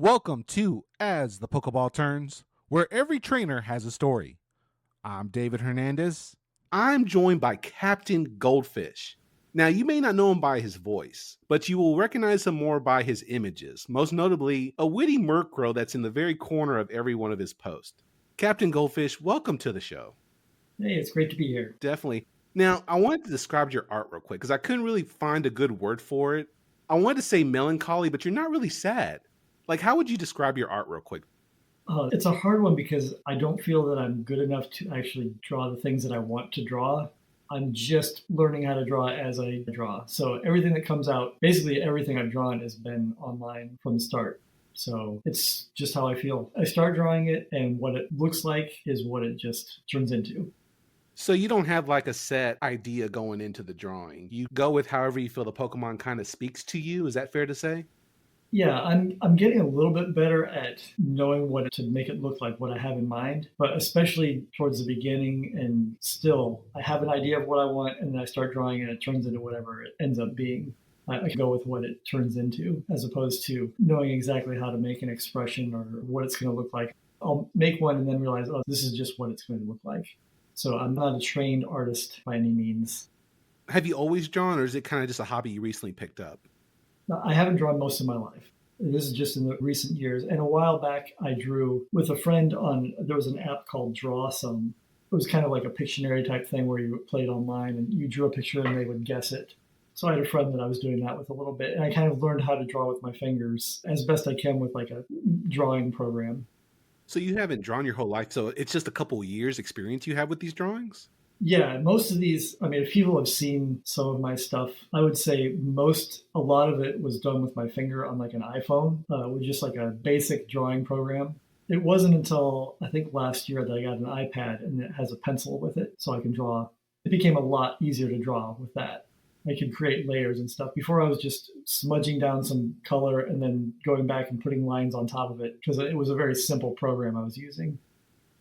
Welcome to As The Pokéball Turns, where every trainer has a story. I'm David Hernandez. I'm joined by CaptGoldFish. Now, you may not know him by his voice, but you will recognize him more by his images, most notably a witty Murkrow that's in the very corner of every one of his posts. CaptGoldFish, welcome to the show. Hey, it's great to be here. Definitely. Now, I wanted to describe your art real quick because I couldn't really find a good word for it. I wanted to say melancholy, but you're not really sad. Like, how would you describe your art real quick? It's a hard one because I don't feel that I'm good enough to actually draw the things that I want to draw. I'm just learning how to draw as I draw. So everything that comes out, basically everything I've drawn has been online from the start. So it's just how I feel. I start drawing it, and what it looks like is what it just turns into. So you don't have like a set idea going into the drawing. You go with however you feel the Pokemon kind of speaks to you. Is that fair to say? Yeah, I'm getting a little bit better at knowing what to make it look like, what I have in mind, but especially towards the beginning and still, I have an idea of what I want and then I start drawing and it turns into whatever it ends up being. I can go with what it turns into as opposed to knowing exactly how to make an expression or what it's going to look like. I'll make one and then realize, oh, this is just what it's going to look like. So I'm not a trained artist by any means. Have you always drawn, or is it kind of just a hobby you recently picked up? I haven't drawn most of my life. This is just in the recent years. And a while back, I drew with a friend there was an app called Draw Some. It was kind of like a Pictionary type thing where you played online and you drew a picture and they would guess it. So I had a friend that I was doing that with a little bit. And I kind of learned how to draw with my fingers as best I can with like a drawing program. So you haven't drawn your whole life. So it's just a couple of years experience you have with these drawings? Yeah, most of these, I mean, if people have seen some of my stuff, I would say a lot of it was done with my finger on like an iPhone, with just like a basic drawing program. It wasn't until I think last year that I got an iPad and it has a pencil with it so I can draw. It became a lot easier to draw with that. I could create layers and stuff. Before I was just smudging down some color and then going back and putting lines on top of it because it was a very simple program I was using.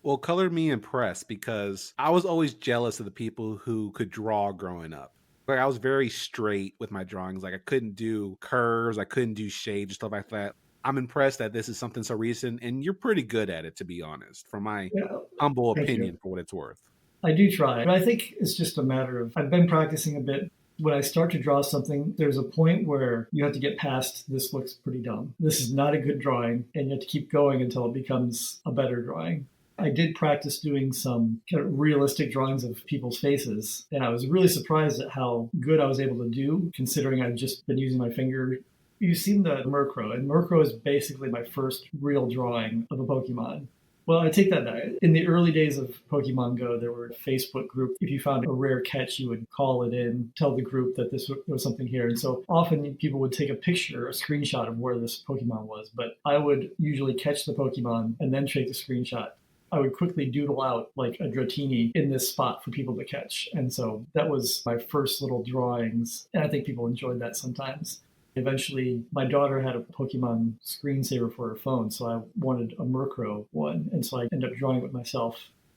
Well, color me impressed because I was always jealous of the people who could draw growing up. Like I was very straight with my drawings. Like I couldn't do curves, I couldn't do shades, stuff like that. I'm impressed that this is something so recent, and you're pretty good at it, to be honest, from my Yeah, humble thank you. opinion, for what it's worth. I do try, but I think it's just a matter of I've been practicing a bit. When I start to draw something, there's a point where you have to get past this looks pretty dumb. This is not a good drawing, and you have to keep going until it becomes a better drawing. I did practice doing some kind of realistic drawings of people's faces, and I was really surprised at how good I was able to do, considering I'd just been using my finger. You've seen the Murkrow, and Murkrow is basically my first real drawing of a Pokemon. Well, I take that back. In the early days of Pokemon GO, there were a Facebook group. If you found a rare catch, you would call it in, tell the group that there was something here. And so often people would take a picture, a screenshot of where this Pokemon was. But I would usually catch the Pokemon and then take the screenshot. I would quickly doodle out like a Dratini in this spot for people to catch. And so that was my first little drawings. And I think people enjoyed that sometimes. Eventually, my daughter had a Pokemon screensaver for her phone, so I wanted a Murkrow one. And so I ended up drawing it myself.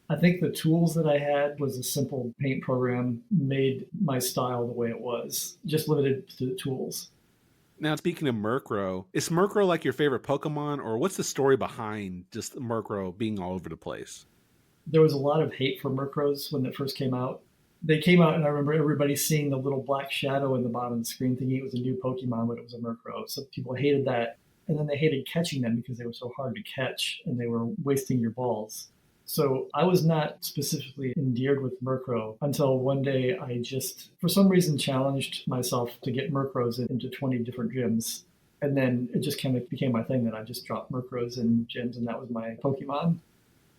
I think the tools that I had was a simple paint program, made my style the way it was, just limited to the tools. Now, speaking of Murkrow, is Murkrow like your favorite Pokemon, or what's the story behind just Murkrow being all over the place? There was a lot of hate for Murkrows when it first came out. They came out, and I remember everybody seeing the little black shadow in the bottom of the screen, thinking it was a new Pokemon, but it was a Murkrow. So people hated that. And then they hated catching them because they were so hard to catch and they were wasting your balls. So I was not specifically endeared with Murkrow until one day I just, for some reason, challenged myself to get Murkrows into 20 different gyms. And then it just kind of became my thing that I just dropped Murkrows in gyms, and that was my Pokemon.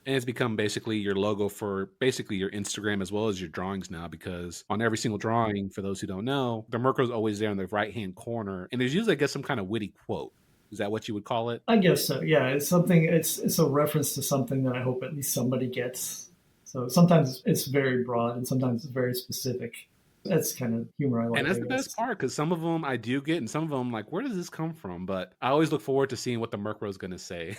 And it's become basically your logo for basically your Instagram as well as your drawings now, because on every single drawing, for those who don't know, the Murkrow's always there in the right-hand corner. And there's usually, I guess, some kind of witty quote. Is that what you would call it? I guess so. Yeah, it's a reference to something that I hope at least somebody gets. So sometimes it's very broad and sometimes it's very specific. That's kind of humor I like. And that's the best part, because some of them I do get, and some of them, like, where does this come from? But I always look forward to seeing what the Murkrow is going to say.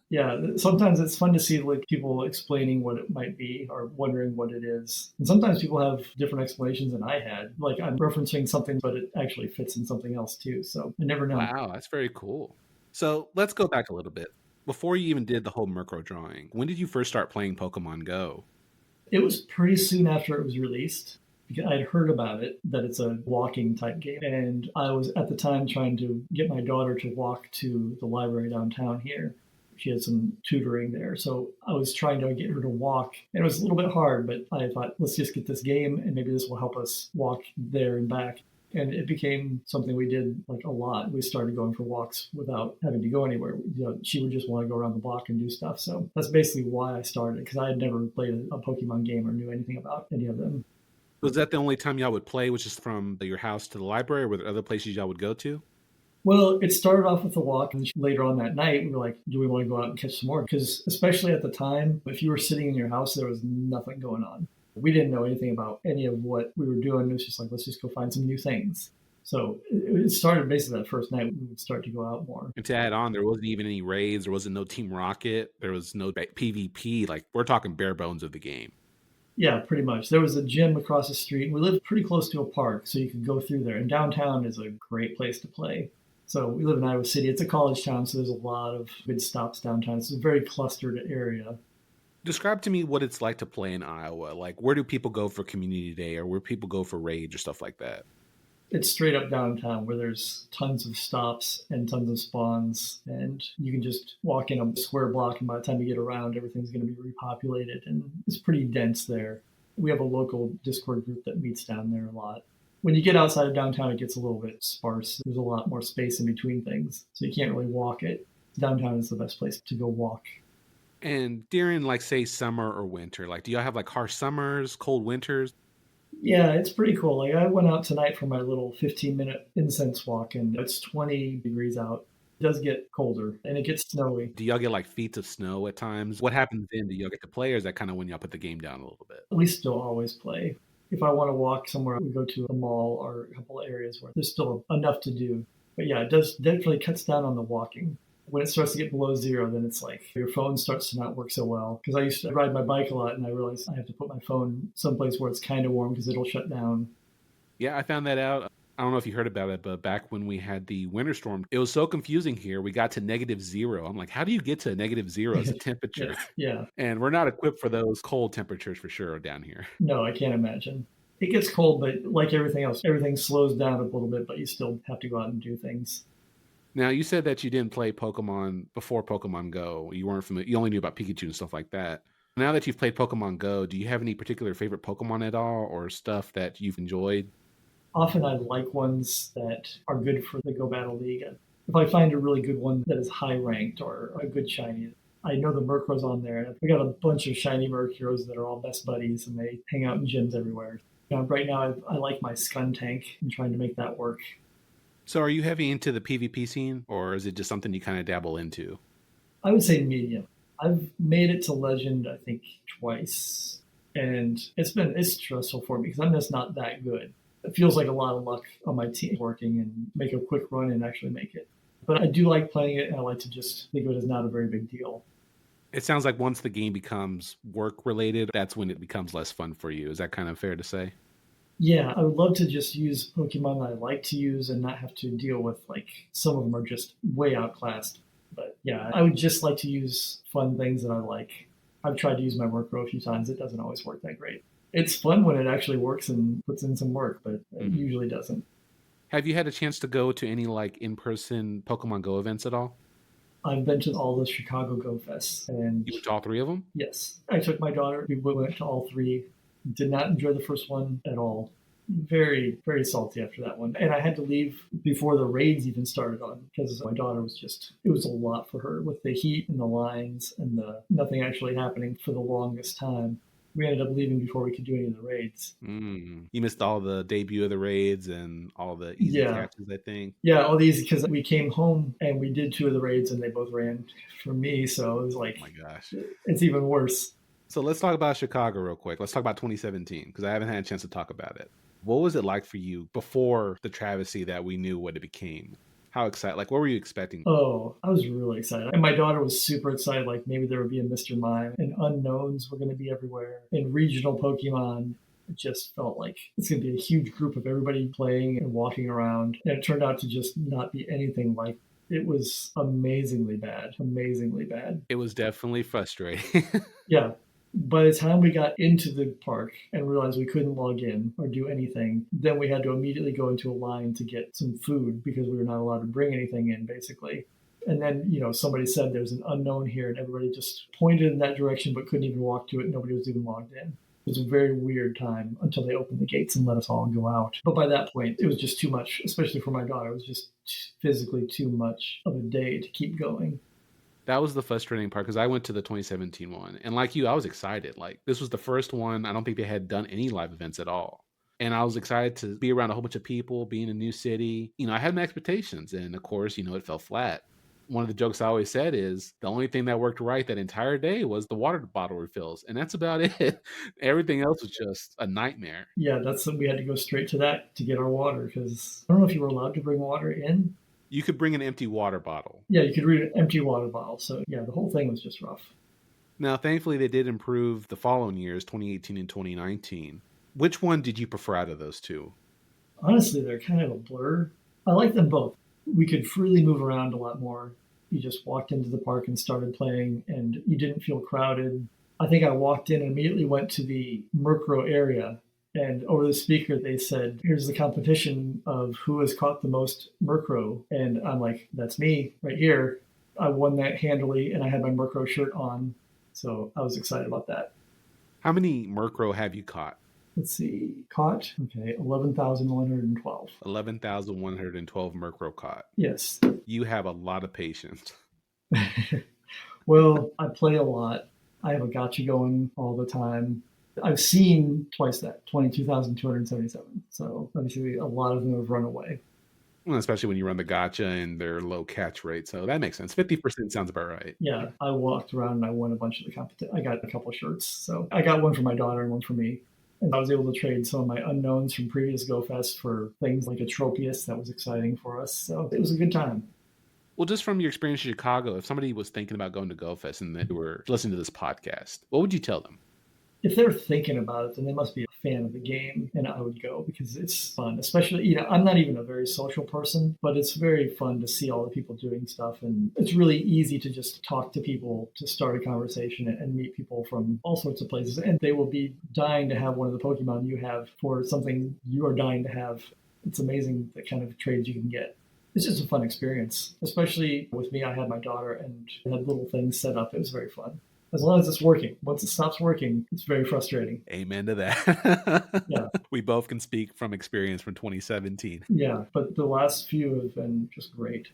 Yeah, sometimes it's fun to see like people explaining what it might be or wondering what it is. And sometimes people have different explanations than I had. Like I'm referencing something, but it actually fits in something else too. So I never know. Wow, that's very cool. So let's go back a little bit. Before you even did the whole Murkrow drawing, when did you first start playing Pokemon Go? It was pretty soon after it was released. Because I'd heard about it, that it's a walking type game. And I was at the time trying to get my daughter to walk to the library downtown here. She had some tutoring there. So I was trying to get her to walk. And it was a little bit hard, but I thought, let's just get this game and maybe this will help us walk there and back. And it became something we did like a lot. We started going for walks without having to go anywhere. She would just want to go around the block and do stuff. So that's basically why I started, because I had never played a Pokemon game or knew anything about any of them. Was that the only time y'all would play, was just from your house to the library, or were there other places y'all would go to? Well, it started off with a walk, and later on that night, we were like, do we want to go out and catch some more? Because especially at the time, if you were sitting in your house, there was nothing going on. We didn't know anything about any of what we were doing. It was just like, let's just go find some new things. So it started basically that first night. We would start to go out more. And to add on, there wasn't even any raids. There wasn't no Team Rocket. There was no PvP. Like, we're talking bare bones of the game. Yeah, pretty much. There was a gym across the street. We lived pretty close to a park, so you could go through there. And downtown is a great place to play. So we live in Iowa City. It's a college town, so there's a lot of good stops downtown. It's a very clustered area. Describe to me what it's like to play in Iowa. Like, where do people go for community day, or where people go for raids or stuff like that? It's straight up downtown where there's tons of stops and tons of spawns, and you can just walk in a square block, and by the time you get around, everything's going to be repopulated, and it's pretty dense there. We have a local Discord group that meets down there a lot. When you get outside of downtown, it gets a little bit sparse. There's a lot more space in between things, so you can't really walk it. Downtown is the best place to go walk. And during, like, say, summer or winter, like, do y'all have like harsh summers, cold winters? Yeah, it's pretty cool. Like I went out tonight for my little 15-minute incense walk, and it's 20 degrees out. It does get colder, and it gets snowy. Do y'all get like feet of snow at times? What happens then? Do y'all get to play, or is that kind of when y'all put the game down a little bit? We still always play. If I want to walk somewhere, we go to a mall or a couple of areas where there's still enough to do. But yeah, it does definitely cuts down on the walking. When it starts to get below zero, then it's like your phone starts to not work so well. Because I used to ride my bike a lot, and I realized I have to put my phone someplace where it's kind of warm because it'll shut down. Yeah, I found that out. I don't know if you heard about it, but back when we had the winter storm, it was so confusing here. We got to -0. I'm like, how do you get to -0 as a temperature? Yeah. And we're not equipped for those cold temperatures for sure down here. No, I can't imagine. It gets cold, but like everything else, everything slows down a little bit, but you still have to go out and do things. Now, you said that you didn't play Pokemon before Pokemon Go. You weren't familiar. You only knew about Pikachu and stuff like that. Now that you've played Pokemon Go, do you have any particular favorite Pokemon at all, or stuff that you've enjoyed? Often I like ones that are good for the Go Battle League. If I find a really good one that is high ranked or a good shiny, I know the Murkrow's on there. We got a bunch of shiny Murkrows that are all best buddies, and they hang out in gyms everywhere. Right now, I like my Skuntank and trying to make that work. So are you heavy into the PvP scene, or is it just something you kind of dabble into? I would say medium. I've made it to Legend, I think, twice. And it's stressful for me because I'm just not that good. It feels like a lot of luck on my team working and make a quick run and actually make it. But I do like playing it, and I like to just think of it as not a very big deal. It sounds like once the game becomes work related, that's when it becomes less fun for you. Is that kind of fair to say? Yeah, I would love to just use Pokemon that I like to use and not have to deal with, like, some of them are just way outclassed. But yeah, I would just like to use fun things that I like. I've tried to use my Murkrow a few times. It doesn't always work that great. It's fun when it actually works and puts in some work, but it usually doesn't. Have you had a chance to go to any like in-person Pokemon Go events at all? I've been to all the Chicago Go Fests, and You went to all three of them? yes, I took my daughter. We went to all three. Did not enjoy the first one at all. Very, very salty after that one. And I had to leave before the raids even started on because my daughter was it was a lot for her with the heat and the lines and the nothing actually happening for the longest time. We ended up leaving before we could do any of the raids. You missed all the debut of the raids and all the easy catches, I think. Yeah, all these because we came home and we did 2 of the raids and they both ran for me. So it was like, Oh my gosh. it's even worse. So let's talk about Chicago real quick. Let's talk about 2017 because I haven't had a chance to talk about it. What was it like for you before the travesty that we knew what it became? How excited? Like, what were you expecting? Oh, I was really excited. And my daughter was super excited. Like, maybe there would be a Mr. Mime, and unknowns were going to be everywhere, and regional Pokemon. It just felt like it's going to be a huge group of everybody playing and walking around. And it turned out to just not be anything like It was amazingly bad. Amazingly bad. It was definitely frustrating. Yeah. By the time we got into the park and realized we couldn't log in or do anything, then we had to immediately go into a line to get some food because we were not allowed to bring anything in, basically. And then, somebody said there's an unknown here, and everybody just pointed in that direction but couldn't even walk to it. Nobody was even logged in. It was a very weird time until they opened the gates and let us all go out. But by that point, it was just too much, especially for my daughter. It was just physically too much of a day to keep going. That was the frustrating part because I went to the 2017 one. And like you, I was excited. Like, this was the first one. I don't think they had done any live events at all. And I was excited to be around a whole bunch of people, be in a new city. I had my expectations. And of course, it fell flat. One of the jokes I always said is the only thing that worked right that entire day was the water bottle refills. And that's about it. Everything else was just a nightmare. Yeah, we had to go straight to that to get our water because I don't know if you were allowed to bring water in. You could bring an empty water bottle. Yeah, you could bring an empty water bottle. So yeah, the whole thing was just rough. Now, thankfully, they did improve the following years, 2018 and 2019. Which one did you prefer out of those two? Honestly, they're kind of a blur. I like them both. We could freely move around a lot more. You just walked into the park and started playing, and you didn't feel crowded. I think I walked in and immediately went to the Murkrow area, and over the speaker they said, here's the competition of who has caught the most Murkrow. And I'm like, that's me right here. I won that handily, and I had my Murkrow shirt on, so I was excited about that. How many Murkrow have you caught? Let's see, caught? Okay, 11,112. 11,112 Murkrow caught. Yes. You have a lot of patience. Well, I play a lot. I have a gacha going all the time. I've seen twice that, 22,277. So obviously a lot of them have run away. Well, especially when you run the gacha and their low catch rate. So that makes sense. 50% sounds about right. Yeah, I walked around and I won a bunch of the competition. I got a couple of shirts. So I got one for my daughter and one for me. And I was able to trade some of my unknowns from previous Go Fest for things like a Tropius. That was exciting for us. So it was a good time. Well, just from your experience in Chicago, if somebody was thinking about going to Go Fest and they were listening to this podcast, what would you tell them? If they're thinking about it, then they must be a fan of the game, and I would go because it's fun. Especially, I'm not even a very social person, but it's very fun to see all the people doing stuff. And it's really easy to just talk to people, to start a conversation and meet people from all sorts of places. And they will be dying to have one of the Pokemon you have for something you are dying to have. It's amazing the kind of trades you can get. It's just a fun experience. Especially with me, I had my daughter and had little things set up. It was very fun. As long as it's working. Once it stops working, it's very frustrating. Amen to that. Yeah. We both can speak from experience from 2017. Yeah, but the last few have been just great.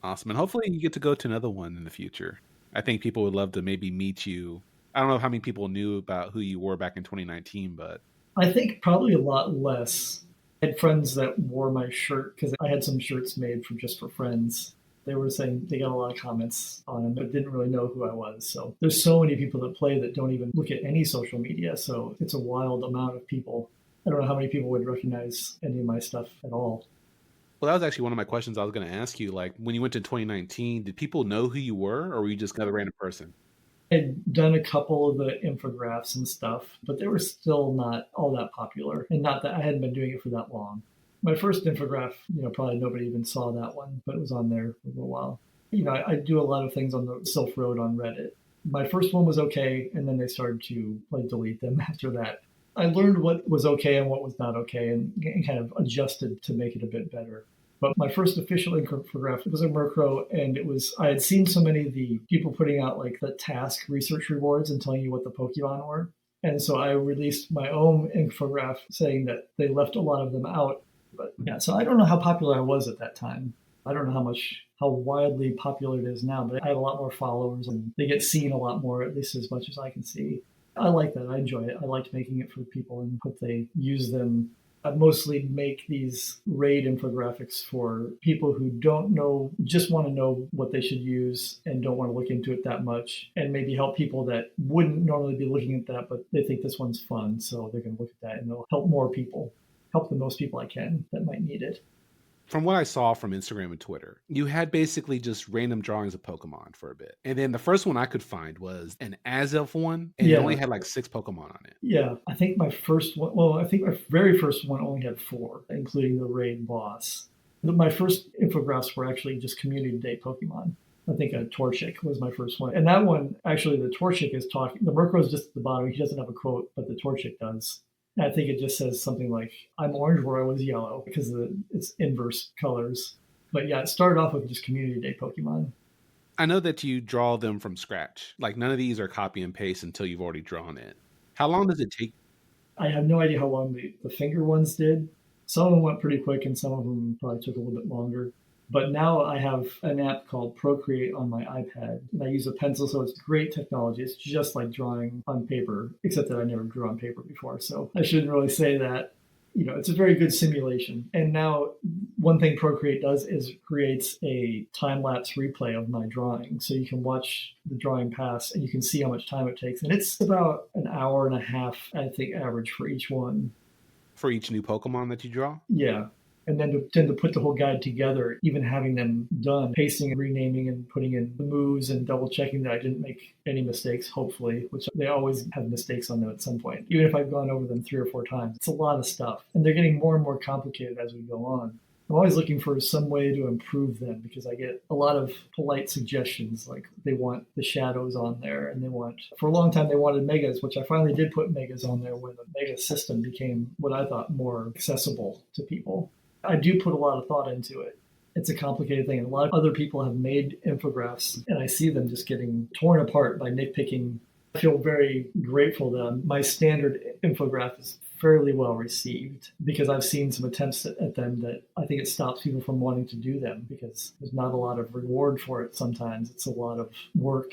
Awesome. And hopefully you get to go to another one in the future. I think people would love to maybe meet you. I don't know how many people knew about who you were back in 2019, but I think probably a lot less. I had friends that wore my shirt because I had some shirts made just for friends. They were saying they got a lot of comments on them, but didn't really know who I was. So there's so many people that play that don't even look at any social media. So it's a wild amount of people. I don't know how many people would recognize any of my stuff at all. Well, that was actually one of my questions I was going to ask you. Like, when you went to 2019, did people know who you were, or were you just another random person? I'd done a couple of the infographs and stuff, but they were still not all that popular. And not that I hadn't been doing it for that long. My first infograph, probably nobody even saw that one, but it was on there for a little while. I do a lot of things on the Sylph Road on Reddit. My first one was okay, and then they started to delete them after that. I learned what was okay and what was not okay and kind of adjusted to make it a bit better. But my first official infograph was a Murkrow, and I had seen so many of the people putting out the task research rewards and telling you what the Pokemon were. And so I released my own infograph saying that they left a lot of them out. But yeah, so I don't know how popular I was at that time. I don't know how widely popular it is now, but I have a lot more followers and they get seen a lot more, at least as much as I can see. I like that. I enjoy it. I liked making it for people and hope they use them. I mostly make these raid infographics for people who don't know, just want to know what they should use and don't want to look into it that much, and maybe help people that wouldn't normally be looking at that, but they think this one's fun, so they're going to look at that and they'll help more people. Help the most people I can that might need it. From what I saw from Instagram and Twitter, you had basically just random drawings of Pokemon for a bit. And then the first one I could find was an Azelf one, and it only had 6 Pokemon on it. Yeah, I think my very first one only had 4, including the raid boss. My first infographs were actually just community day Pokemon. I think a Torchic was my first one. And that one, actually, the Torchic is talking. The Murkrow is just at the bottom. He doesn't have a quote, but the Torchic does. And I think it just says something like, I'm orange where I was yellow, because it's inverse colors. But yeah, it started off with just community day Pokemon. I know that you draw them from scratch. Like, none of these are copy and paste until you've already drawn it. How long does it take? I have no idea how long the finger ones did. Some of them went pretty quick, and some of them probably took a little bit longer. But now I have an app called Procreate on my iPad, and I use a pencil, so it's great technology. It's just like drawing on paper, except that I never drew on paper before, so I shouldn't really say that. It's a very good simulation. And now one thing Procreate does is creates a time-lapse replay of my drawing. So you can watch the drawing pass and you can see how much time it takes. And it's about an hour and a half, I think, average for each one. For each new Pokemon that you draw? Yeah. And then to put the whole guide together, even having them done, pasting and renaming and putting in the moves and double checking that I didn't make any mistakes, hopefully, which they always have mistakes on them at some point. Even if I've gone over them 3 or 4 times, it's a lot of stuff. And they're getting more and more complicated as we go on. I'm always looking for some way to improve them because I get a lot of polite suggestions, like they want the shadows on there, and for a long time they wanted megas, which I finally did put megas on there when the mega system became what I thought more accessible to people. I do put a lot of thought into it. It's a complicated thing. And a lot of other people have made infographics, and I see them just getting torn apart by nitpicking. I feel very grateful that my standard infographic is fairly well received because I've seen some attempts at them that I think it stops people from wanting to do them because there's not a lot of reward for it sometimes. It's a lot of work.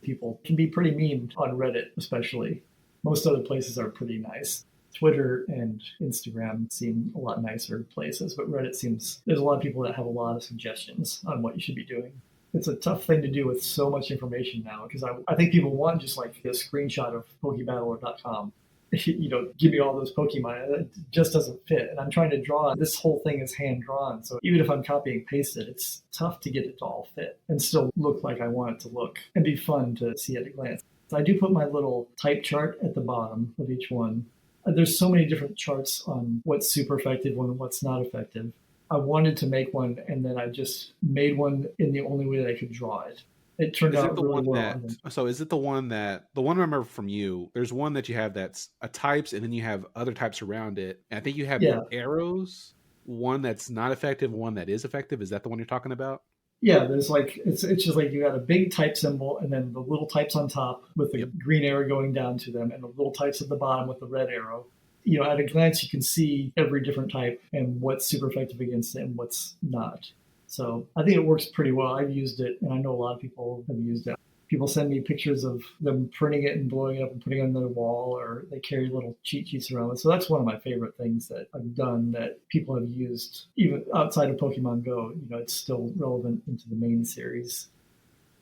People can be pretty mean on Reddit, especially. Most other places are pretty nice. Twitter and Instagram seem a lot nicer places, but Reddit there's a lot of people that have a lot of suggestions on what you should be doing. It's a tough thing to do with so much information now because I think people want just like a screenshot of Pokebattler.com. Give me all those Pokemon. It just doesn't fit. And I'm trying to draw. This whole thing is hand drawn. So even if I'm copying and pasted, it's tough to get it to all fit and still look like I want it to look and be fun to see at a glance. So I do put my little type chart at the bottom of each one. There's so many different charts on what's super effective and what's not effective. I wanted to make one, and then I just made one in the only way that I could draw it. It turned out really well. So is it the one I remember from you, there's one that you have that's a types, and then you have other types around it. And I think you have arrows, one that's not effective, one that is effective. Is that the one you're talking about? Yeah, there's it's just like you got a big type symbol and then the little types on top with the green arrow going down to them and the little types at the bottom with the red arrow. At a glance, you can see every different type and what's super effective against it and what's not. So I think it works pretty well. I've used it, and I know a lot of people have used it. People send me pictures of them printing it and blowing it up and putting it on their wall, or they carry little cheat sheets around it. So that's one of my favorite things that I've done that people have used, even outside of Pokemon Go. It's still relevant into the main series.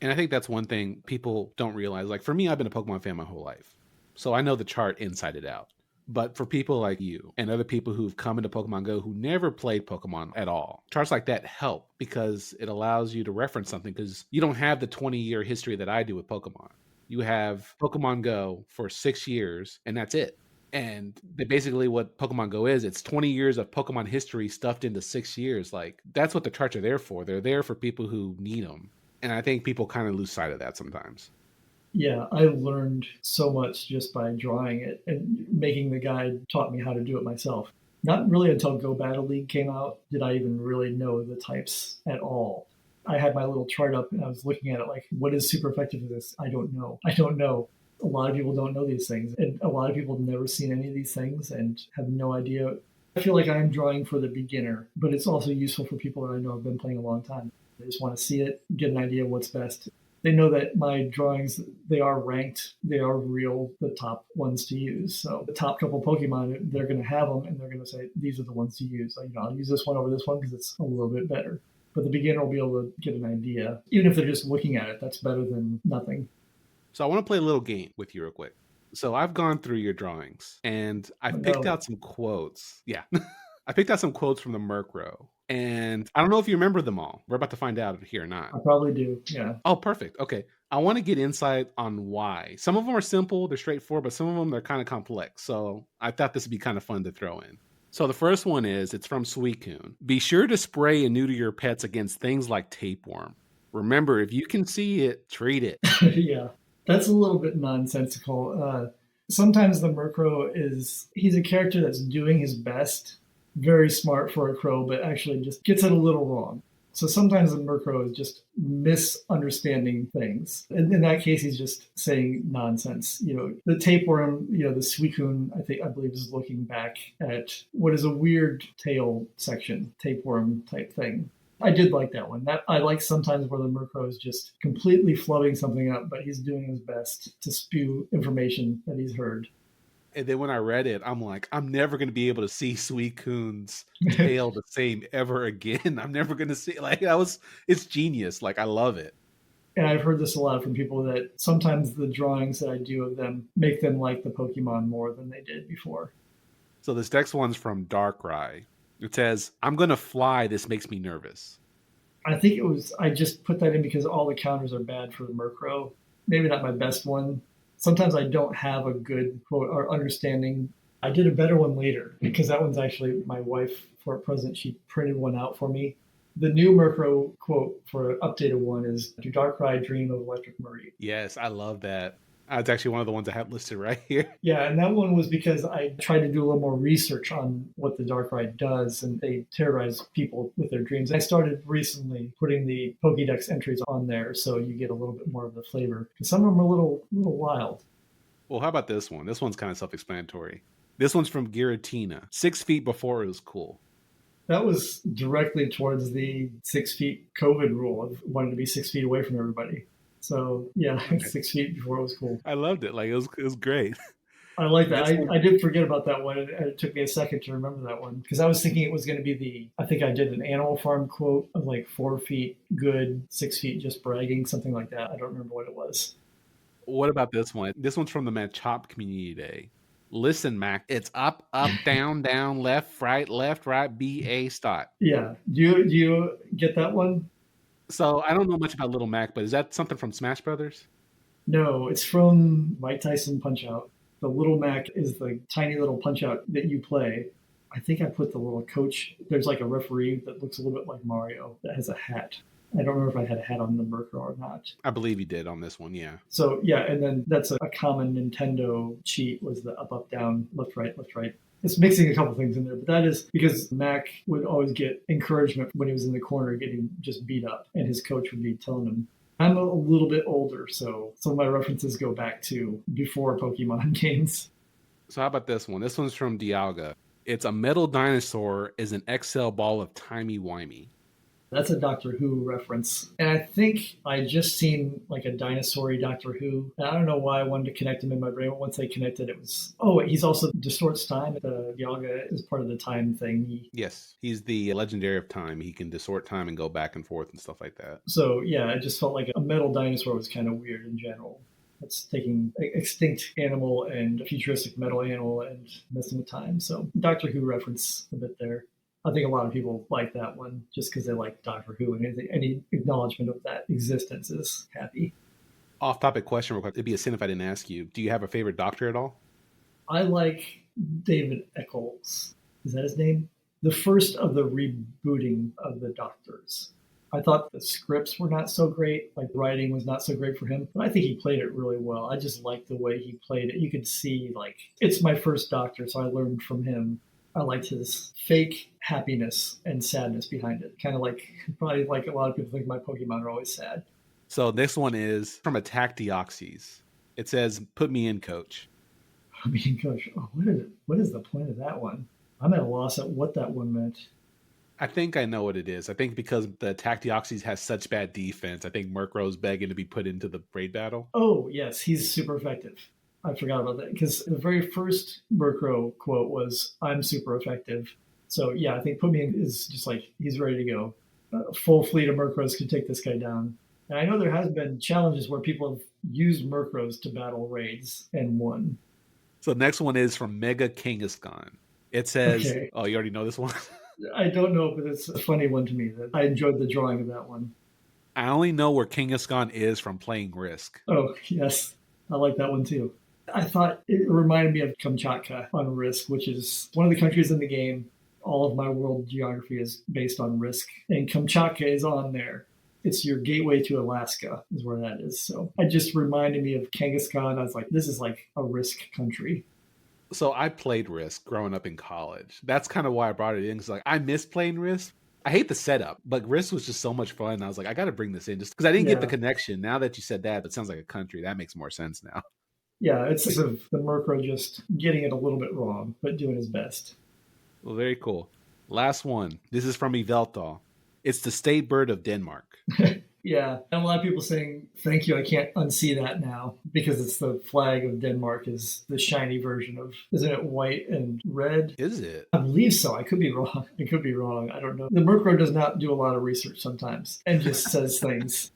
And I think that's one thing people don't realize. Like for me, I've been a Pokemon fan my whole life. So I know the chart inside and out. But for people like you and other people who've come into Pokemon Go who never played Pokemon at all, charts like that help because it allows you to reference something because you don't have the 20-year history that I do with Pokemon. You have Pokemon Go for 6 years and that's it. And basically what Pokemon Go is, it's 20 years of Pokemon history stuffed into 6 years. Like that's what the charts are there for. They're there for people who need them. And I think people kind of lose sight of that sometimes. Yeah, I learned so much just by drawing it, and making the guide taught me how to do it myself. Not really until Go Battle League came out did I even really know the types at all. I had my little chart up and I was looking at it like, what is super effective for this? I don't know. A lot of people don't know these things, and a lot of people have never seen any of these things and have no idea. I feel like I am drawing for the beginner, but it's also useful for people that I know have been playing a long time. They just want to see it, get an idea of what's best. They know that my drawings, they are ranked, they are real, the top ones to use. So the top couple Pokemon, they're going to have them and they're going to say, these are the ones to use. I'll use this one over this one because it's a little bit better. But the beginner will be able to get an idea. Even if they're just looking at it, that's better than nothing. So I want to play a little game with you real quick. So I've gone through your drawings and I've picked out some quotes. Yeah. I picked out some quotes from the Murkrow. And I don't know if you remember them all. We're about to find out here or not. I probably do, yeah. Oh, perfect. Okay. I want to get insight on why. Some of them are simple, they're straightforward, but some of them they're kind of complex. So I thought this would be kind of fun to throw in. So the first one it's from Suicune. Be sure to spray and neuter your pets against things like tapeworm. Remember, if you can see it, treat it. Yeah, that's a little bit nonsensical. Sometimes the Murkrow he's a character that's doing his best, very smart for a crow, but actually just gets it a little wrong. So sometimes the Murkrow is just misunderstanding things. And in that case, he's just saying nonsense. The tapeworm, the Suicune, I believe is looking back at what is a weird tail section, tapeworm type thing. I did like that one. I like sometimes where the Murkrow is just completely flubbing something up, but he's doing his best to spew information that he's heard. And then when I read it, I'm like, I'm never going to be able to see Suicune's tail the same ever again. I'm never going to see it's genius. Like, I love it. And I've heard this a lot from people that sometimes the drawings that I do of them make them like the Pokemon more than they did before. So this next one's from Darkrai. It says, I'm going to fly. This makes me nervous. I think I just put that in because all the counters are bad for the Murkrow. Maybe not my best one. Sometimes I don't have a good quote or understanding. I did a better one later because that one's actually my wife for a present. She printed one out for me. The new Murkrow quote for an updated one is, "Do Darkrai dream of Electric Murray?" Yes, I love that. That's actually one of the ones I have listed right here. Yeah, and that one was because I tried to do a little more research on what the Darkrai does, and they terrorize people with their dreams. I started recently putting the Pokédex entries on there, so you get a little bit more of the flavor. Because some of them are a little wild. Well, how about this one? This one's kind of self-explanatory. This one's from Giratina. 6 feet before it was cool. That was directly towards the 6 feet COVID rule of wanting to be 6 feet away from everybody. So yeah, okay. 6 feet before it was cool. I loved it. Like it was great. I like that. I did forget about that one. It took me a second to remember that one because I was thinking it was going to be I think I did an Animal Farm quote of like 4 feet good, 6 feet just bragging, something like that. I don't remember what it was. What about this one? This one's from the Machop Community Day. Listen, Mac, it's up, up, down, down, left, right, BA start. Yeah. Do you get that one? So I don't know much about Little Mac, but is that something from Smash Brothers? No, it's from Mike Tyson Punch-Out. The Little Mac is the tiny little Punch-Out that you play. I think I put the little coach. There's like a referee that looks a little bit like Mario that has a hat. I don't remember if I had a hat on the Murkrow or not. I believe you did on this one, yeah. So yeah, and then that's a common Nintendo cheat was the up, up, down, left, right, left, right. It's mixing a couple things in there, but that is because Mac would always get encouragement when he was in the corner getting just beat up, and his coach would be telling him. I'm a little bit older, so some of my references go back to before Pokemon games. So how about this one? This one's from Dialga. It's a metal dinosaur is an XL ball of timey-wimey. That's a Doctor Who reference. And I think I just seen like a dinosaur-y Doctor Who. And I don't know why I wanted to connect him in my brain, but once I connected, it was, he's also distorts time. The Dialga is part of the time thing. Yes, he's the legendary of time. He can distort time and go back and forth and stuff like that. So yeah, I just felt like a metal dinosaur was kind of weird in general. It's taking extinct animal and a futuristic metal animal and messing with time. So Doctor Who reference a bit there. I think a lot of people like that one just because they like Doctor Who, and any acknowledgement of that existence is happy. Off-topic question real quick. It'd be a sin if I didn't ask you. Do you have a favorite Doctor at all? I like David Eccles. Is that his name? The first of the rebooting of the Doctors. I thought the scripts were not so great. Like, writing was not so great for him. But I think he played it really well. I just liked the way he played it. You could see, like, it's my first Doctor, so I learned from him. I liked his fake happiness and sadness behind it. Kind of like, probably like a lot of people think my Pokemon are always sad. So this one is from Attack Deoxys. It says, put me in, coach. Put me in, coach. Oh, what is the point of that one? I'm at a loss at what that one meant. I think I know what it is. I think because the Attack Deoxys has such bad defense, I think Murkrow's begging to be put into the raid battle. Oh, yes. He's super effective. I forgot about that because the very first Murkrow quote was, I'm super effective. So yeah, I think put me in is just like, he's ready to go. A full fleet of Murkrows could take this guy down. And I know there has been challenges where people have used Murkrows to battle raids and won. So the next one is from Mega Kangaskhan. It says, okay. Oh, you already know this one? I don't know, but it's a funny one to me. I enjoyed the drawing of that one. I only know where Kangaskhan is from playing Risk. Oh, yes. I like that one too. I thought it reminded me of Kamchatka on Risk, which is one of the countries in the game. All of my world geography is based on Risk, and Kamchatka is on there. It's your gateway to Alaska is where that is. So it just reminded me of Kangaskhan. I was like, this is like a Risk country. So I played Risk growing up in college. That's kind of why I brought it in, because like I miss playing Risk. I hate the setup, but Risk was just so much fun. I was like, I got to bring this in just because I didn't get the connection. Now that you said that, it sounds like a country. That makes more sense now. Yeah, it's sort of the Murkrow just getting it a little bit wrong, but doing his best. Well, very cool. Last one. This is from Yveltal. It's the state bird of Denmark. Yeah, and a lot of people saying, thank you, I can't unsee that now, because it's the flag of Denmark is the shiny version of, isn't it white and red? Is it? I believe so. I could be wrong. I could be wrong. I don't know. The Murkrow does not do a lot of research sometimes and just says things.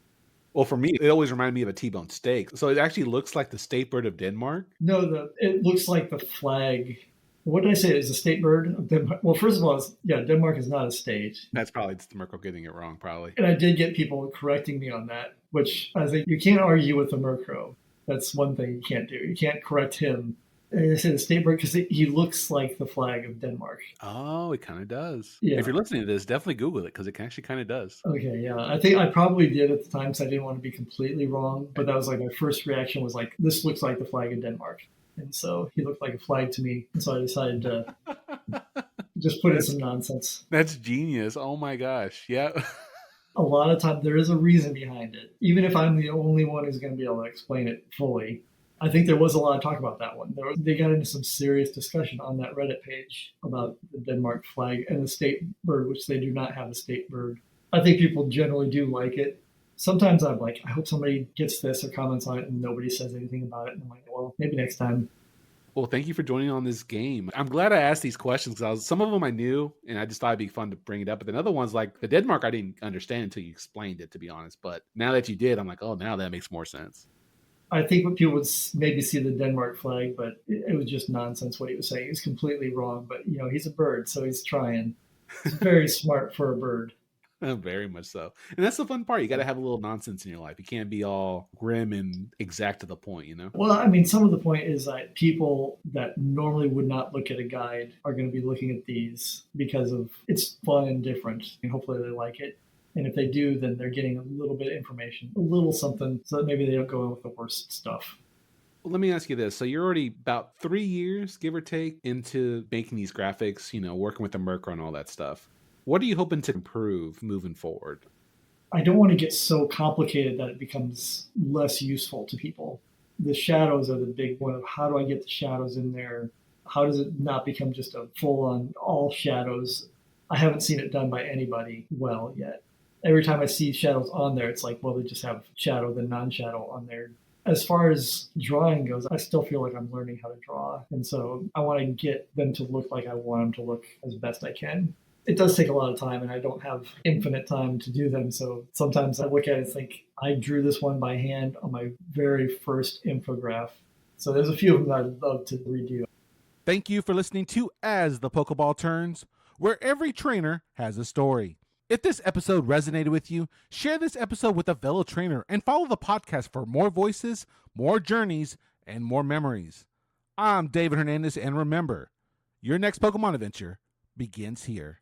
Well, for me, it always reminded me of a T-bone steak. So it actually looks like the state bird of Denmark? No, it looks like the flag. What did I say? Is a state bird of Denmark? Well, first of all, Denmark is not a state. That's probably just the Murkrow getting it wrong, probably. And I did get people correcting me on that, which I think you can't argue with the Murkrow. That's one thing you can't do. You can't correct him. And I said a state bird because he looks like the flag of Denmark. Oh, it kind of does. Yeah. If you're listening to this, definitely Google it because it actually kind of does. Okay, yeah. I think I probably did at the time because I didn't want to be completely wrong. But that was like my first reaction was like, this looks like the flag of Denmark. And so he looked like a flag to me. And so I decided to just put in some nonsense. That's genius. Oh my gosh. Yeah. A lot of times there is a reason behind it. Even if I'm the only one who's going to be able to explain it fully. I think there was a lot of talk about that one. They got into some serious discussion on that Reddit page about the Denmark flag and the state bird, which they do not have a state bird. I think people generally do like it. Sometimes I'm like, I hope somebody gets this or comments on it and nobody says anything about it. And I'm like, well, maybe next time. Well, thank you for joining on this game. I'm glad I asked these questions because some of them I knew and I just thought it'd be fun to bring it up. But then other ones like the Denmark, I didn't understand until you explained it, to be honest. But now that you did, I'm like, oh, now that makes more sense. I think what people would maybe see the Denmark flag, but it was just nonsense what he was saying. He was completely wrong. But, he's a bird, so he's trying. He's very smart for a bird. Very much so. And that's the fun part. You got to have a little nonsense in your life. You can't be all grim and exact to the point, Well, I mean, some of the point is that people that normally would not look at a guide are going to be looking at these because of it's fun and different. And hopefully they like it. And if they do, then they're getting a little bit of information, a little something, so that maybe they don't go in with the worst stuff. Well, let me ask you this. So you're already about 3 years, give or take, into making these graphics, working with the Murkrow and all that stuff. What are you hoping to improve moving forward? I don't want to get so complicated that it becomes less useful to people. The shadows are the big one of how do I get the shadows in there? How does it not become just a full-on all shadows? I haven't seen it done by anybody well yet. Every time I see shadows on there, it's like, well, they just have shadow, then non-shadow on there. As far as drawing goes, I still feel like I'm learning how to draw. And so I want to get them to look like I want them to look as best I can. It does take a lot of time, and I don't have infinite time to do them. So sometimes I look at it and think, I drew this one by hand on my very first infograph. So there's a few of them that I'd love to redo. Thank you for listening to As the Pokeball Turns, where every trainer has a story. If this episode resonated with you, share this episode with a fellow trainer and follow the podcast for more voices, more journeys, and more memories. I'm David Hernandez, and remember, your next Pokemon adventure begins here.